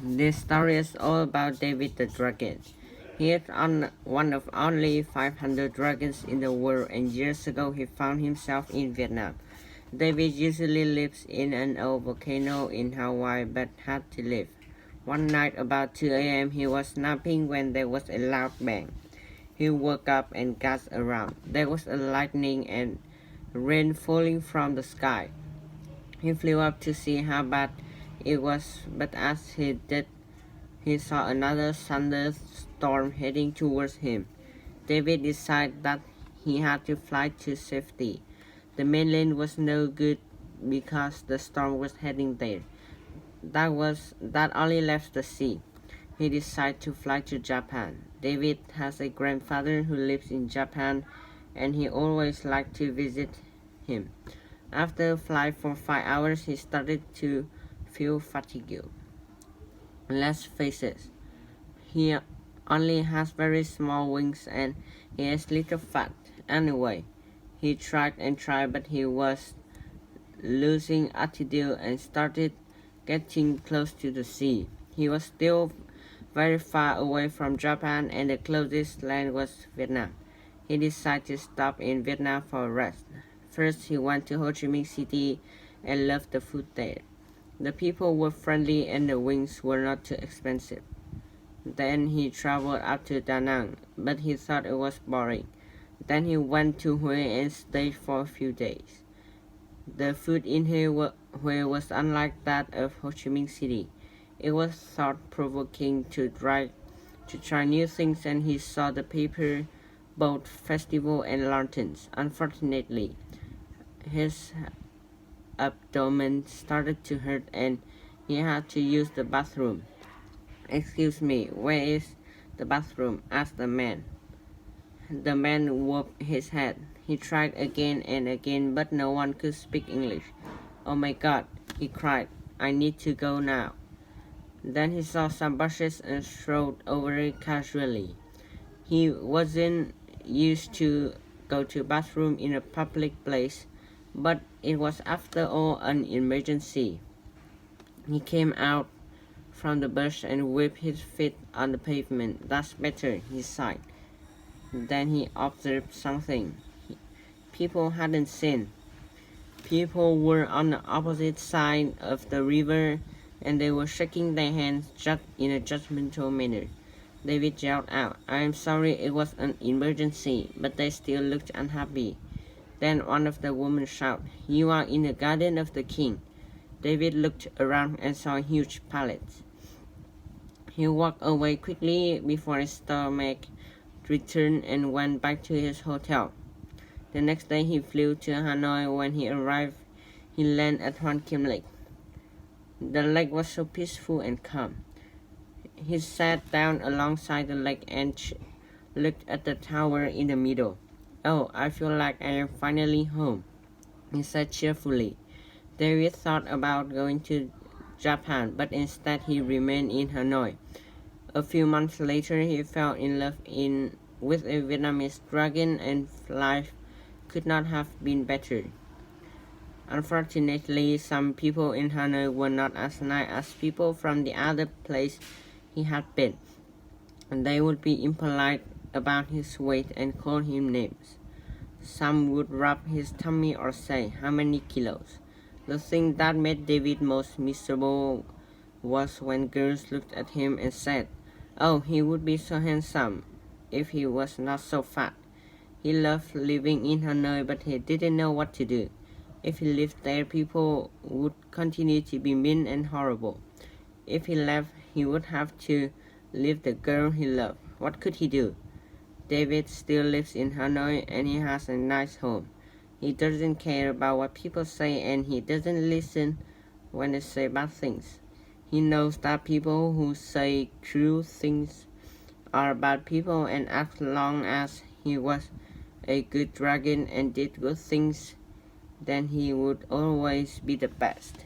This story is all about David the dragon. He is one of only 500 dragons in the world, and years ago he found himself in Vietnam. David usually lives in an old volcano in Hawaii but had to leave. One night about 2 a.m. he was napping when there was a loud bang. He woke up and gasped around. There was a lightning and rain falling from the sky. He flew up to see how bad it was, but as he did, he saw another thunderstorm heading towards him. David decided that he had to fly to safety. The mainland was no good because the storm was heading there. That only left the sea. He decided to fly to Japan. David has a grandfather who lives in Japan, and he always liked to visit him. After flying for 5 hours, he started to feel fatigued. Let's face it, he only has very small wings and he is little fat. Anyway, he tried and tried, but he was losing altitude and started getting close to the sea. He was still very far away from Japan, and the closest land was Vietnam. He decided to stop in Vietnam for a rest. First, he went to Ho Chi Minh City and loved the food there. The people were friendly and the wings were not too expensive. Then he traveled up to Da Nang, but he thought it was boring. Then he went to Hue and stayed for a few days. The food in Hue was unlike that of Ho Chi Minh City. It was thought-provoking to try new things, and he saw the paper boat festival and lanterns. Unfortunately, his abdomen started to hurt and he had to use the bathroom. "Excuse me, where is the bathroom?" asked the man. The man waved his head. He tried again and again, but no one could speak English. "Oh my God," he cried, "I need to go now." Then he saw some bushes and strode over it casually. He wasn't used to go to bathroom in a public place, but it was after all an emergency. He came out from the bush and whipped his feet on the pavement. "That's better," he sighed. Then he observed something people hadn't seen. People were on the opposite side of the river, and they were shaking their hands just in a judgmental manner. David yelled out, "I am sorry, it was an emergency," but they still looked unhappy. Then one of the women shouted, "You are in the garden of the king." David looked around and saw a huge palace. He walked away quickly before his stomach returned and went back to his hotel. The next day he flew to Hanoi. When he arrived, he landed at Hoan Kiem Lake. The lake was so peaceful and calm. He sat down alongside the lake and looked at the tower in the middle. "Oh, I feel like I am finally home," he said cheerfully. David thought about going to Japan, but instead he remained in Hanoi. A few months later, he fell in love with a Vietnamese dragon, and life could not have been better. Unfortunately, some people in Hanoi were not as nice as people from the other place he had been, and they would be impolite about his weight and call him names. Some would rub his tummy or say, "How many kilos?" The thing that made David most miserable was when girls looked at him and said, "Oh, he would be so handsome if he was not so fat." He loved living in Hanoi, but he didn't know what to do. If he lived there, people would continue to be mean and horrible. If he left, he would have to leave the girl he loved. What could he do? David still lives in Hanoi, and he has a nice home. He doesn't care about what people say, and he doesn't listen when they say bad things. He knows that people who say cruel things are bad people, and as long as he was a good dragon and did good things, then he would always be the best.